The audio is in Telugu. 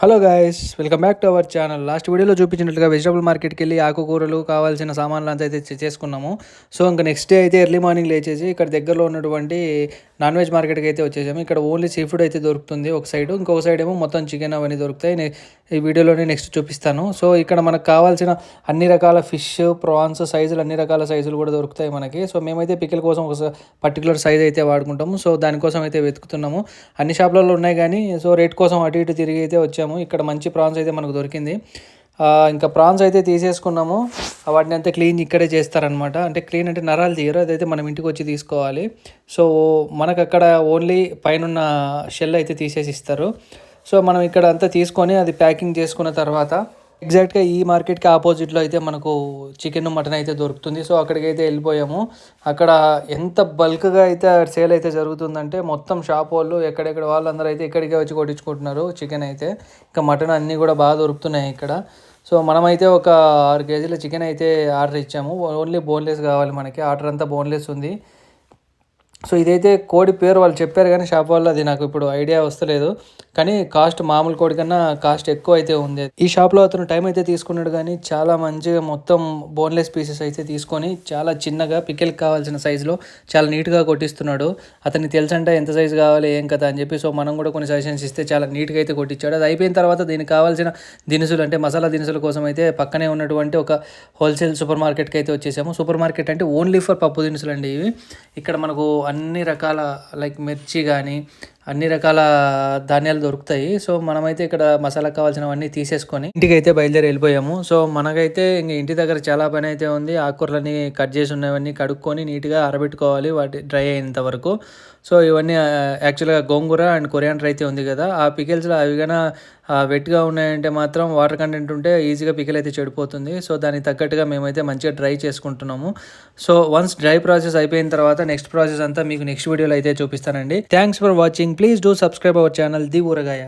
Hello guys, welcome back to our channel. Last వీడియోలో చూపించినట్లుగా వెజిటబుల్ మార్కెట్కి వెళ్ళి ఆకుకూరలు కావాల్సిన సామాన్లు అంతా అయితే చేసుకున్నాము. సో ఇంకా నెక్స్ట్ డే అయితే ఎర్లీ మార్నింగ్ లేచేసి ఇక్కడ దగ్గరలో ఉన్నటువంటి నాన్ వెజ్ మార్కెట్కి అయితే వచ్చేసాము. ఇక్కడ ఓన్లీ సీ ఫుడ్ అయితే దొరుకుతుంది ఒక సైడ్, ఇంకొక సైడ్ ఏమో మొత్తం చికెన్ అవన్నీ దొరుకుతాయి. ఈ వీడియోలోనే నెక్స్ట్ చూపిస్తాను. సో ఇక్కడ మనకు కావాల్సిన అన్ని రకాల ఫిష్, ప్రాన్స్ సైజులు, అన్ని రకాల సైజులు కూడా దొరుకుతాయి మనకి. సో మేమైతే పికిల్ కోసం ఒక పర్టికులర్ సైజ్ అయితే వాడుకుంటాము. సో దానికోసం అయితే వెతుకుతున్నాము. అన్ని షాపులలో ఉన్నాయి కానీ సో రేట్ కోసం అటు ఇటు తిరిగి అయితే వచ్చాము. ఇక్కడ మంచి ప్రాన్స్ అయితే మనకు దొరికింది. ఇంకా ప్రాన్స్ అయితే తీసేసుకున్నాము. వాటిని అంతా క్లీన్ ఇక్కడే చేస్తారనమాట. అంటే క్లీన్ అంటే నరాలు తీయరు, అదైతే మనం ఇంటికి వచ్చి తీసుకోవాలి. సో మనకు అక్కడ ఓన్లీ పైన షెల్ అయితే తీసేసి ఇస్తారు. సో మనం ఇక్కడ అంతా తీసుకొని అది ప్యాకింగ్ చేసుకున్న తర్వాత ఎగ్జాక్ట్గా ఈ మార్కెట్కి ఆపోజిట్లో అయితే మనకు చికెన్, మటన్ అయితే దొరుకుతుంది. సో అక్కడికి అయితే వెళ్ళిపోయాము. అక్కడ ఎంత బల్క్గా అయితే సేల్ అయితే జరుగుతుందంటే మొత్తం షాప్ వాళ్ళు ఎక్కడెక్కడ వాళ్ళందరూ అయితే ఇక్కడికే వచ్చి కొట్టించుకుంటున్నారు చికెన్ అయితే. ఇంకా మటన్ అన్నీ కూడా బాగా దొరుకుతున్నాయి ఇక్కడ. సో మనమైతే ఒక 6 కేజీల చికెన్ అయితే ఆర్డర్ ఇచ్చాము. ఓన్లీ బోన్లెస్ కావాలి మనకి. ఆర్డర్ అంతా బోన్లెస్ ఉంది. సో ఇదైతే కోడి పేరు వాళ్ళు చెప్పారు కానీ షాప్ వాళ్ళు అది నాకు ఇప్పుడు ఐడియా వస్తలేదు. కానీ కాస్ట్ మామూలు కోడి కన్నా కాస్ట్ ఎక్కువ అయితే ఉంది. ఈ షాప్లో అతను టైం అయితే తీసుకున్నాడు కానీ చాలా మంచిగా మొత్తం బోన్లెస్ పీసెస్ అయితే తీసుకొని చాలా చిన్నగా పికిల్కి కావాల్సిన సైజులో చాలా నీట్గా కొట్టిస్తున్నాడు. అతనికి తెలుసంటే ఎంత సైజు కావాలి ఏం కదా అని చెప్పి. సో మనం కూడా కొన్ని సజెషన్స్ ఇస్తే చాలా నీట్గా అయితే కొట్టించాడు. అది అయిపోయిన తర్వాత దీనికి కావాల్సిన దినుసులు అంటే మసాలా దినుసుల కోసం అయితే పక్కనే ఉన్నటువంటి ఒక హోల్సేల్ సూపర్ మార్కెట్కి అయితే వచ్చేసాము. సూపర్ మార్కెట్ అంటే ఓన్లీ ఫర్ పప్పు దినుసులు అండి ఇవి. ఇక్కడ మనకు అన్ని రకాల లైక్ మిర్చి కానీ అన్ని రకాల ధాన్యాలు దొరుకుతాయి. సో మనమైతే ఇక్కడ మసాలా కావాల్సినవన్నీ తీసేసుకొని ఇంటికి అయితే బయలుదేరి వెళ్ళిపోయాము. సో మనకైతే ఇంక ఇంటి దగ్గర చాలా పని అయితే ఉంది. ఆకుకూరలని కట్ చేసి ఉన్నవన్నీ కడుక్కొని నీట్గా ఆరబెట్టుకోవాలి వాటి డ్రై అయ్యేంత వరకు. సో ఇవన్నీ యాక్చువల్గా గోంగూర అండ్ కొరియాండర్ అయితే ఉంది కదా, ఆ పికిల్స్లో అవి కన్నా వెట్గా ఉన్నాయంటే మాత్రం వాటర్ కంటెంట్ ఉంటే ఈజీగా పికిల్ అయితే చెడిపోతుంది. సో దానికి తగ్గట్టుగా మేమైతే మంచిగా డ్రై చేసుకుంటున్నాము. సో వన్స్ డ్రై ప్రాసెస్ అయిపోయిన తర్వాత నెక్స్ట్ ప్రాసెస్ అంతా మీకు నెక్స్ట్ వీడియోలో అయితే చూపిస్తానండి. Thanks for watching. Please do subscribe our channel the ఊరగాయ.